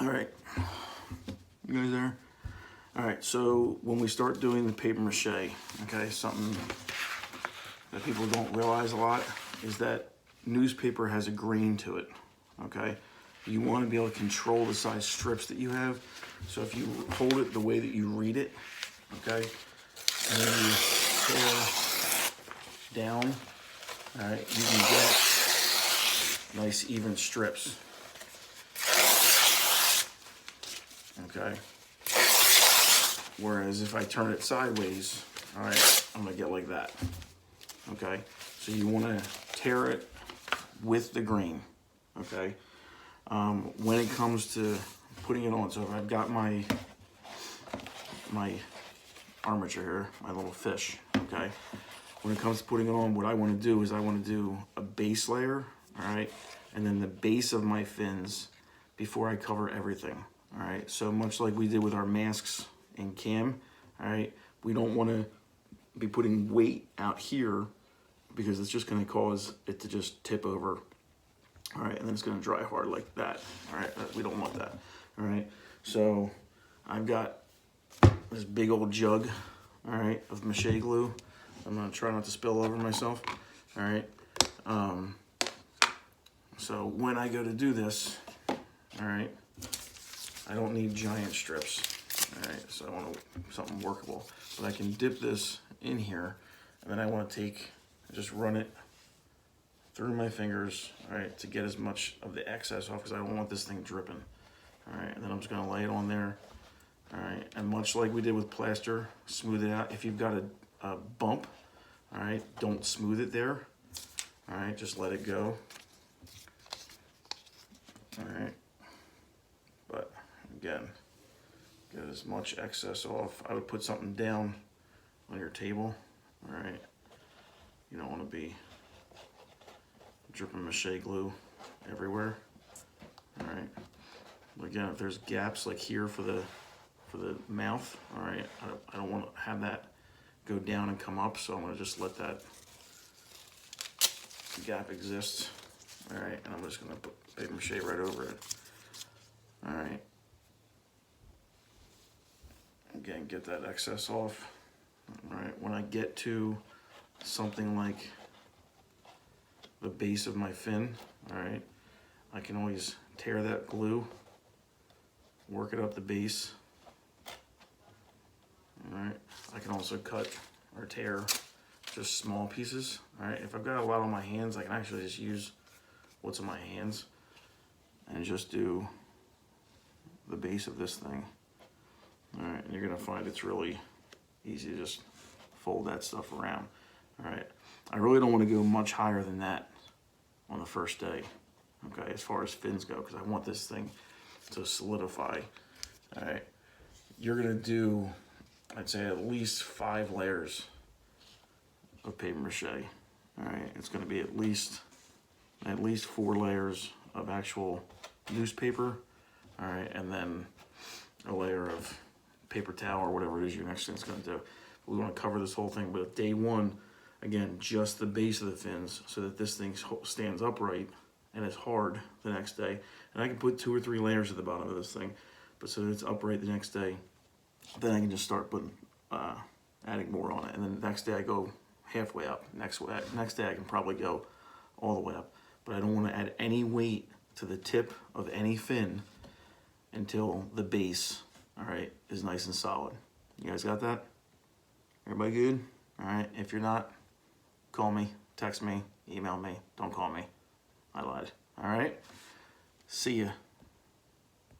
All right, you guys there? All right, so when we start doing the paper mache, okay, something that people don't realize a lot is that newspaper has a grain to it, okay? You want to be able to control the size strips that you have. So if you hold it the way that you read it, okay, and then you tear down, all right, you can get nice even strips, okay? Whereas if I turn it sideways, all right, I'm gonna get like that, okay? So you wanna tear it with the grain, okay? When it comes to putting it on, so if I've got my armature here, my little fish, okay? When it comes to putting it on, what I wanna do is I wanna do a base layer, all right? And then the base of my fins before I cover everything, all right? So much like we did with our masks in cam, all right? We don't wanna be putting weight out here because it's just gonna cause it to just tip over, all right? And then it's gonna dry hard like that, all right? We don't want that, all right? So I've got this big old jug, all right, of mache glue. I'm gonna try not to spill over myself, all right? So when I go to do this, all right, I don't need giant strips, all right? So I want something workable, but I can dip this in here, and then I want to just run it through my fingers, all right, to get as much of the excess off because I don't want this thing dripping, all right? And then I'm just gonna lay it on there, all right? And much like we did with plaster, smooth it out. If you've got a bump, all right, don't smooth it there, all right? Just let it go, all right? But again, get as much excess off. I would put something down on your table, all right? You don't want to be dripping mache glue everywhere, all right? But again, if there's gaps like here for the mouth, all right, I don't want to have that go down and come up, so I'm gonna just let that gap exist, all right? And I'm just gonna put paper mache right over it, all right? Again, get that excess off, all right? When I get to something like the base of my fin, all right, I can always tear that glue, work it up the base, all right? I can also cut or tear just small pieces, all right? If I've got a lot on my hands, I can actually just use what's in my hands and just do the base of this thing, all right? And you're gonna find it's really easy to just fold that stuff around, all right? I really don't wanna go much higher than that on the first day, okay, as far as fins go, because I want this thing to solidify, all right? You're gonna do, I'd say, at least 5 layers of paper mache, all right? It's gonna be at least 4 layers of actual newspaper, all right, and then a layer of paper towel or whatever it is your next thing's gonna do. We wanna cover this whole thing, but day one, again, just the base of the fins so that this thing stands upright and is hard the next day. And I can put 2 or 3 layers at the bottom of this thing, but so that it's upright the next day, then I can just start putting, adding more on it. And then the next day I go halfway up. Next day I can probably go all the way up. But I don't want to add any weight to the tip of any fin until the base, all right, is nice and solid. You guys got that? Everybody good? All right, if you're not, call me, text me, email me. Don't call me. I lied. All right? See ya.